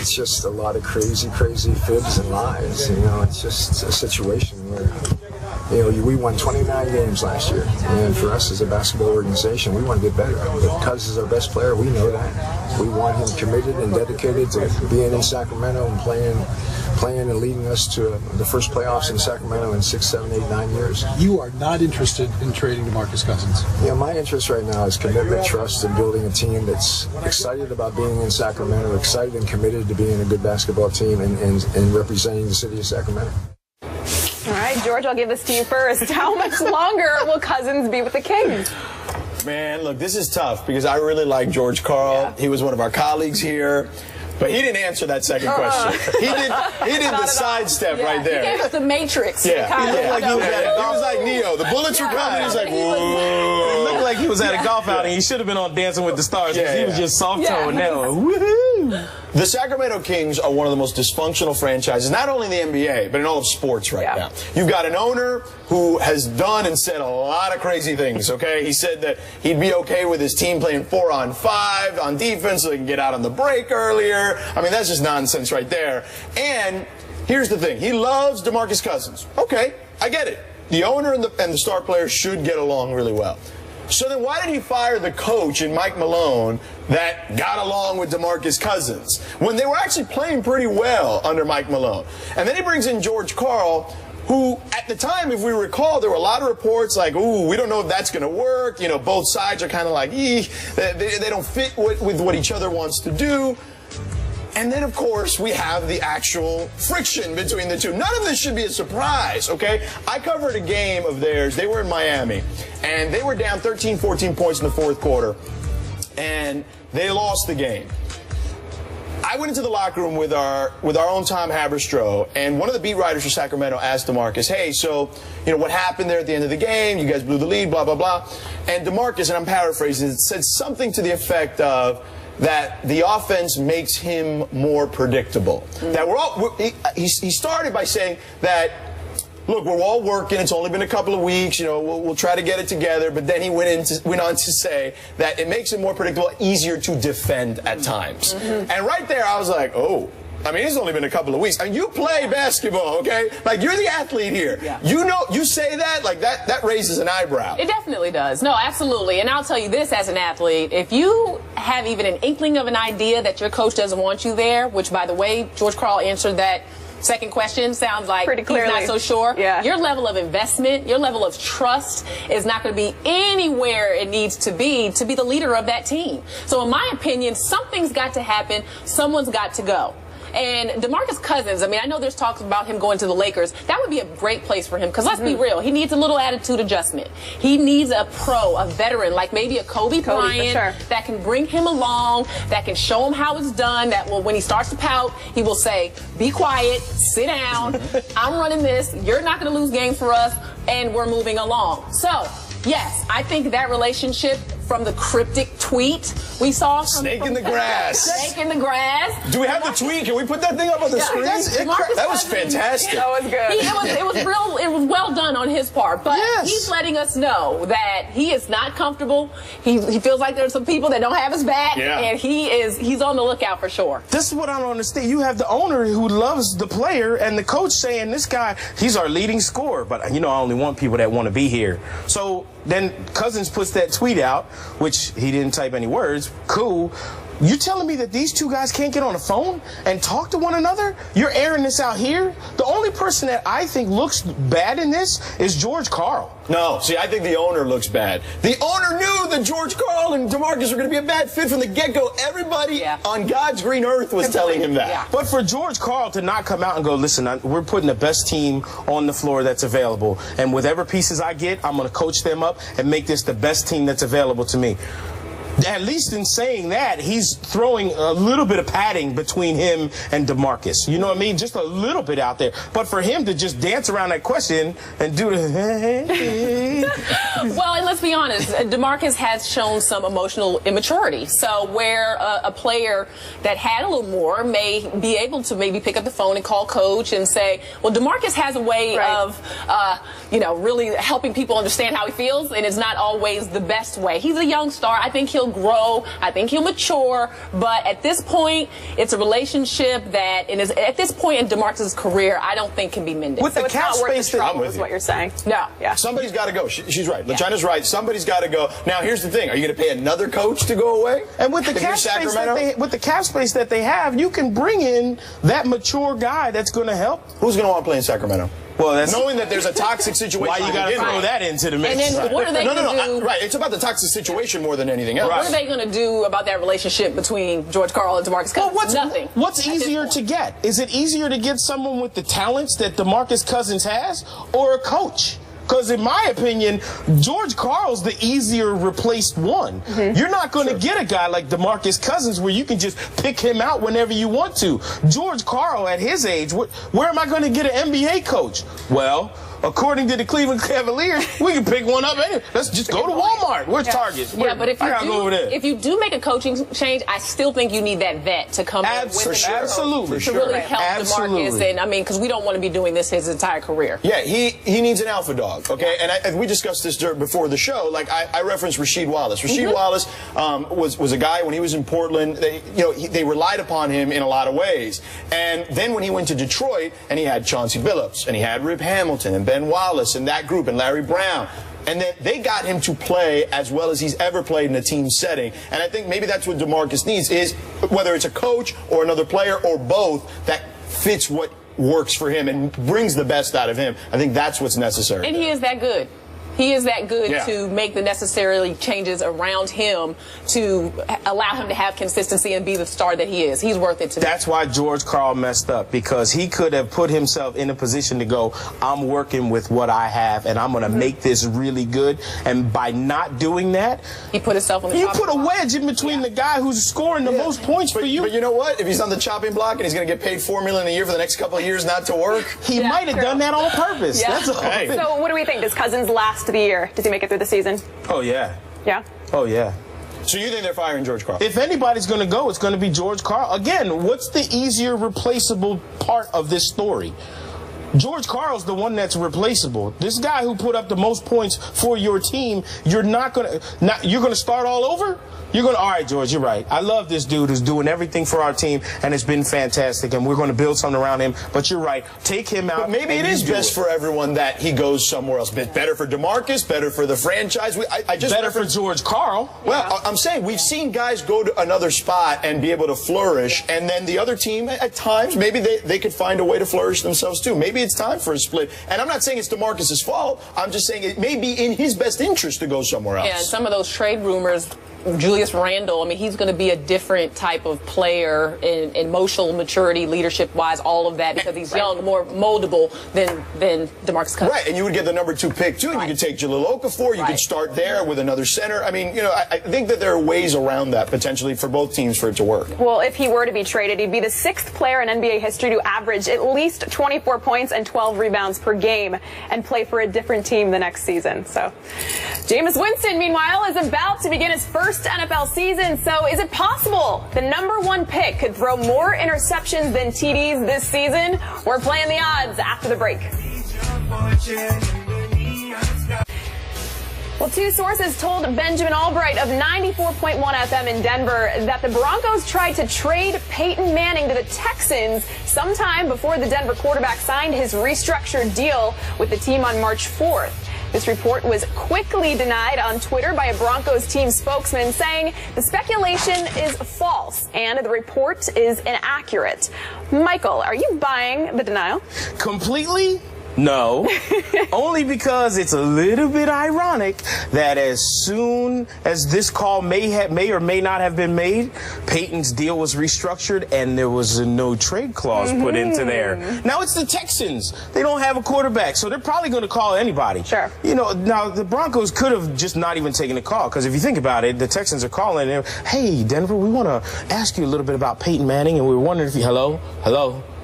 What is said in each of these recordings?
it's just a lot of crazy fibs and lies. You know, it's just a situation where, you know, we won 29 games last year, and for us as a basketball organization, we want to get better. But Cuz is our best player, we know that. We want him committed and dedicated to being in Sacramento and playing and leading us to the first playoffs in Sacramento in 6, 7, 8, 9 years. You are not interested in trading DeMarcus Cousins? Yeah, my interest right now is commitment, trust, and building a team that's excited about being in Sacramento, excited and committed to being a good basketball team and representing the city of Sacramento. All right, George, I'll give this to you first. How much longer will Cousins be with the Kings? Man, look, this is tough because I really like George Karl. Yeah. He was one of our colleagues here. But he didn't answer that second question. He did the sidestep right there. He gave us the Matrix. Yeah. He looked like he was like Neo. The bullets were coming. He was like, whoa. It looked like he was at a golf outing. He should have been on Dancing with the Stars because he was just soft-toed now. Woohoo! The Sacramento Kings are one of the most dysfunctional franchises, not only in the NBA, but in all of sports right now. You've got an owner who has done and said a lot of crazy things, okay? He said that he'd be okay with his team playing 4-on-5 on defense so they can get out on the break earlier. I mean, that's just nonsense right there. And here's the thing. He loves DeMarcus Cousins. Okay, I get it. The owner and the star players should get along really well. So then why did he fire the coach in Mike Malone that got along with DeMarcus Cousins when they were actually playing pretty well under Mike Malone? And then he brings in George Karl, who at the time, if we recall, there were a lot of reports like, ooh, we don't know if that's going to work. You know, both sides are kind of like, they don't fit with what each other wants to do. And then, of course, we have the actual friction between the two. None of this should be a surprise, okay? I covered a game of theirs. They were in Miami, and they were down 13, 14 points in the fourth quarter, and they lost the game. I went into the locker room with our own Tom Haberstroh, and one of the beat writers for Sacramento asked DeMarcus, hey, so, you know, what happened there at the end of the game? You guys blew the lead, blah, blah, blah. And DeMarcus, and I'm paraphrasing, said something to the effect of, that the offense makes him more predictable. That he started by saying that, look, we're all working. It's only been a couple of weeks. You know, we'll try to get it together. But then he went on to say that it makes it more predictable, easier to defend at times. And right there, I was like, oh. I mean, it's only been a couple of weeks. I mean, you play basketball, okay? Like, you're the athlete here. Yeah. You know, you say that, like, that raises an eyebrow. It definitely does. No, absolutely. And I'll tell you this as an athlete, if you have even an inkling of an idea that your coach doesn't want you there, which, by the way, George Karl answered that second question, sounds like pretty clearly. He's not so sure. Yeah. Your level of investment, your level of trust is not going to be anywhere it needs to be the leader of that team. So in my opinion, something's got to happen. Someone's got to go. And DeMarcus Cousins, I mean, I know there's talks about him going to the Lakers. That would be a great place for him because let's be real. He needs a little attitude adjustment. He needs a pro, a veteran, like maybe a Kobe Bryant that can bring him along, that can show him how it's done, that will, when he starts to pout, he will say, be quiet, sit down, I'm running this, you're not going to lose games for us, and we're moving along. So, yes, I think that relationship from the cryptic tweet we saw. Snake in the grass. Snake in the grass. Do we have the tweet? Can we put that thing up on the screen? That was fantastic. That was good. It was well done on his part. But he's letting us know that he is not comfortable. He feels like there's some people that don't have his back. Yeah. And he's on the lookout for sure. This is what I don't understand. You have the owner who loves the player and the coach saying this guy, he's our leading scorer. But, you know, I only want people that want to be here. So then Cousins puts that tweet out, which he didn't type any words. Cool. You telling me that these two guys can't get on the phone and talk to one another? You're airing this out here? The only person that I think looks bad in this is George Karl. No, see, I think the owner looks bad. The owner knew that George Karl and DeMarcus were going to be a bad fit from the get-go. Everybody on God's green earth was telling him that. Yeah. But for George Karl to not come out and go, listen, we're putting the best team on the floor that's available, and whatever pieces I get, I'm going to coach them up and make this the best team that's available to me. At least in saying that, he's throwing a little bit of padding between him and DeMarcus. You know what I mean? Just a little bit out there. But for him to just dance around that question and do the well, and let's be honest, DeMarcus has shown some emotional immaturity. So where a player that had a little more may be able to maybe pick up the phone and call coach and say, well, DeMarcus has a way of, you know, really helping people understand how he feels, and it's not always the best way. He's a young star. I think he'll he'll grow. I think he'll mature. But at this point, it's a relationship that, at this point in DeMarcus' career, I don't think can be mended. So it's not worth the trouble, is what you're saying. No. Yeah. Somebody's got to go. She's right. LaChina's right. Somebody's got to go. Now, here's the thing. Are you going to pay another coach to go away? And with the cap space that they have, you can bring in that mature guy that's going to help. Who's going to want to play in Sacramento? Well, that's knowing that there's a toxic situation. Why you got to throw that into the mix? And then what are they going to do? Right. It's about the toxic situation more than anything else. What are they going to do about that relationship between George Karl and DeMarcus Cousins? Well, Nothing. What's easier to get? Is it easier to get someone with the talents that DeMarcus Cousins has, or a coach? Because in my opinion, George Karl's the easier replaced one. You're not going to get a guy like DeMarcus Cousins where you can just pick him out whenever you want to. George Karl, at his age, where am I going to get an NBA coach? Well, according to the Cleveland Cavaliers, we can pick one up anyway. Let's just go to Walmart. Where's Target? Yeah, but if you do make a coaching change, I still think you need that vet to come in with Absolutely. to really help DeMarcus. And I mean, because we don't want to be doing this his entire career. Yeah, he needs an alpha dog. Okay, and we discussed this before the show. Like I referenced Rasheed Wallace. Rasheed Wallace was a guy when he was in Portland. They relied upon him in a lot of ways. And then when he went to Detroit, and he had Chauncey Billups, and he had Rip Hamilton, and Ben Wallace, and that group, and Larry Brown. And then they got him to play as well as he's ever played in a team setting. And I think maybe that's what DeMarcus needs, is whether it's a coach or another player or both that fits what works for him and brings the best out of him. I think that's what's necessary. And he is that good. He is that good to make the necessary changes around him to allow him to have consistency and be the star that he is. He's worth it to me. That's why George Karl messed up, because he could have put himself in a position to go, I'm working with what I have, and I'm going to make this really good. And by not doing that, he put himself on the you put a wedge in between the guy who's scoring the most points for you. But you know what? If he's on the chopping block and he's going to get paid $4 million a year for the next couple of years not to work, he might have done that on purpose. Yeah. That's all. Hey. So what do we think? Does Cousins last the year? Does he make it through the season? Oh, yeah. Yeah? Oh, yeah. So you think they're firing George Karl? If anybody's going to go, it's going to be George Karl. Again, what's the easier replaceable part of this story? George Karl's the one that's replaceable. This guy who put up the most points for your team, you're going to start all over? You're going to, all right, George, you're right. I love this dude who's doing everything for our team, and it's been fantastic, and we're going to build something around him. But you're right. Take him out. But maybe it is best for everyone that he goes somewhere else. Better for DeMarcus, better for the franchise. Better for George Karl. Well, I'm saying we've seen guys go to another spot and be able to flourish, and then the other team, at times, maybe they could find a way to flourish themselves too. Maybe it's time for a split. And I'm not saying it's DeMarcus' fault. I'm just saying it may be in his best interest to go somewhere else. Yeah, and some of those trade rumors, Julius Randle, I mean, he's going to be a different type of player in emotional maturity, leadership-wise, all of that, because he's young, more moldable than DeMarcus Cousins. Right, and you would get the number 2 pick, too. And you could take Jahlil Okafor. You could start there with another center. I mean, I think that there are ways around that, potentially, for both teams for it to work. Well, if he were to be traded, he'd be the 6th player in NBA history to average at least 24 points and 12 rebounds per game and play for a different team the next season. So, Jameis Winston, meanwhile, is about to begin his first NFL season. So is it possible the number 1 pick could throw more interceptions than TDs this season? We're playing the odds after the break. Well, 2 sources told Benjamin Albright of 94.1 FM in Denver that the Broncos tried to trade Peyton Manning to the Texans sometime before the Denver quarterback signed his restructured deal with the team on March 4th. This report was quickly denied on Twitter by a Broncos team spokesman, saying the speculation is false and the report is inaccurate. Michael, are you buying the denial? Completely? No. Only because it's a little bit ironic that as soon as this call may or may not have been made, Peyton's deal was restructured and there was a no trade clause put into there. Now it's the Texans. They don't have a quarterback, so they're probably going to call anybody. Sure. You know, now the Broncos could have just not even taken a call, because if you think about it, the Texans are calling and, hey, Denver, we want to ask you a little bit about Peyton Manning, and we were wondering if you, hello?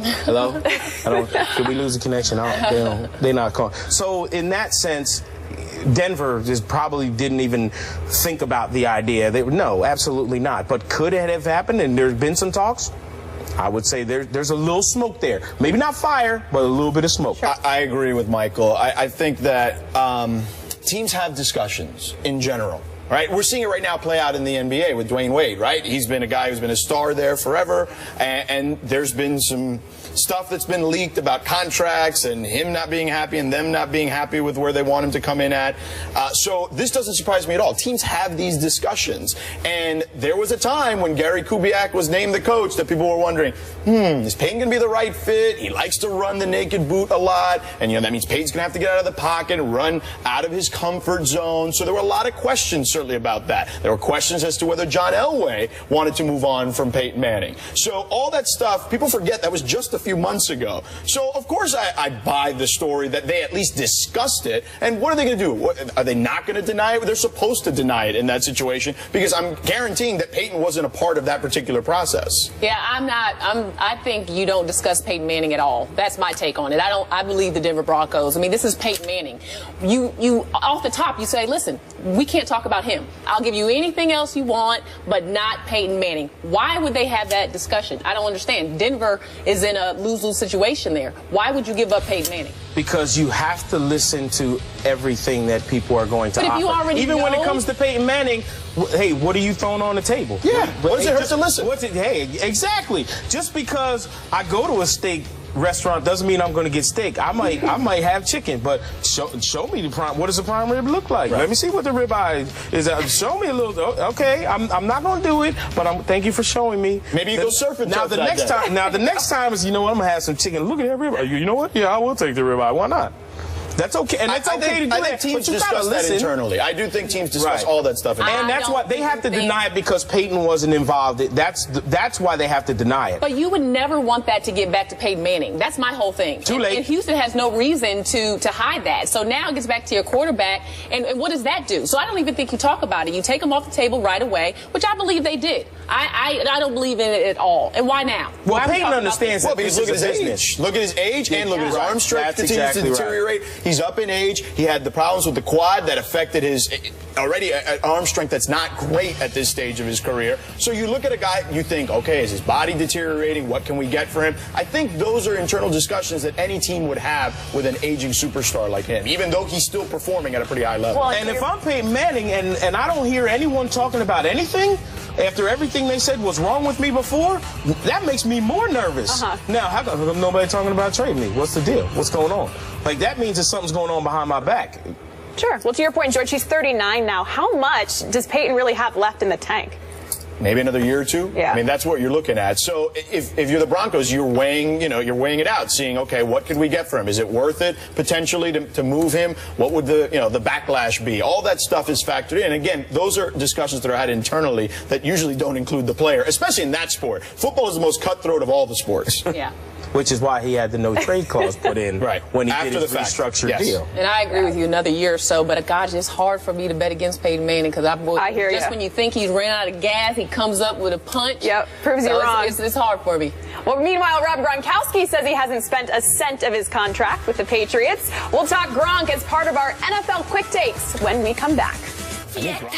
Did we lose the connection? They're not calling. So in that sense, Denver just probably didn't even think about the idea. No, absolutely not. But could it have happened and there's been some talks? I would say there's a little smoke there. Maybe not fire, but a little bit of smoke. Sure. I agree with Michael. I think that teams have discussions in general. Right? We're seeing it right now play out in the NBA with Dwayne Wade, right? He's been a guy who's been a star there forever, and there's been some stuff that's been leaked about contracts and him not being happy and them not being happy with where they want him to come in at. So this doesn't surprise me at all. Teams have these discussions, and there was a time when Gary Kubiak was named the coach that people were wondering, is Payton going to be the right fit? He likes to run the naked boot a lot, and that means Payton's going to have to get out of the pocket and run out of his comfort zone. So there were a lot of questions certainly about that. There were questions as to whether John Elway wanted to move on from Peyton Manning. So all that stuff, people forget that was just a few months ago. So of course I buy the story that they at least discussed it. And what are they going to do? Are they not going to deny it? They're supposed to deny it in that situation, because I'm guaranteeing that Peyton wasn't a part of that particular process. Yeah, I think you don't discuss Peyton Manning at all. That's my take on it. I believe the Denver Broncos. I mean, this is Peyton Manning. You off the top, you say, listen, we can't talk about him. I'll give you anything else you want, but not Peyton Manning. Why would they have that discussion? I don't understand. Denver is in a lose-lose situation there. Why would you give up Peyton Manning? Because you have to listen to everything that people are going to offer. But if you already Even know, when it comes to Peyton Manning, hey, what are you throwing on the table? Yeah, what does it hurt to listen? Hey, exactly. Just because I go to a steak restaurant doesn't mean I'm going to get steak. I might have chicken, but show me the prime. What does the prime rib look like? Right. Let me see what the ribeye is. Show me a little. Okay, I'm not going to do it, but thank you for showing me. Maybe you go surfing. Now the next time. Now the next time is, you know what? I'm gonna have some chicken. Look at that ribeye. You know what? Yeah, I will take the ribeye. Why not? That's okay, and it's okay to do that. I think teams discuss that internally. I do think teams discuss all that stuff internally. And that's why they have to deny it, because Peyton wasn't involved. That's why they have to deny it. But you would never want that to get back to Peyton Manning. That's my whole thing. Too late. And Houston has no reason to hide that. So now it gets back to your quarterback, and what does that do? So I don't even think you talk about it. You take him off the table right away, which I believe they did. I don't believe in it at all. And why now? Well, why Peyton understands that. Because look at his age. Look at his age, and look at his arm strength continues to deteriorate. He's up in age. He had the problems with the quad that affected his already arm strength that's not great at this stage of his career. So you look at a guy, you think, okay, is his body deteriorating? What can we get for him? I think those are internal discussions that any team would have with an aging superstar like him, even though he's still performing at a pretty high level. Well, and if I'm Peyton Manning and I don't hear anyone talking about anything after everything they said was wrong with me before, that makes me more nervous. Now, how come nobody talking about trading me? What's the deal? What's going on? Like, that means that something's going on behind my back. Sure. Well, to your point, George, he's 39 now. How much does Peyton really have left in the tank? Maybe another year or two. Yeah. I mean, that's what you're looking at. So if you're the Broncos, you're weighing it out, seeing, okay, what could we get for him? Is it worth it potentially to move him? What would the backlash be? All that stuff is factored in. Again, those are discussions that are had internally that usually don't include the player, especially in that sport. Football is the most cutthroat of all the sports. Yeah. Which is why he had the no trade clause put in when he After did his the fact. restructured deal. And I agree with you, another year or so, but gosh, it's hard for me to bet against Peyton Manning, because I hear you. Just when you think he's ran out of gas, he comes up with a punch. Yep, proves you wrong. It's hard for me. Well, meanwhile, Rob Gronkowski says he hasn't spent a cent of his contract with the Patriots. We'll talk Gronk as part of our NFL Quick Takes when we come back. Yeah.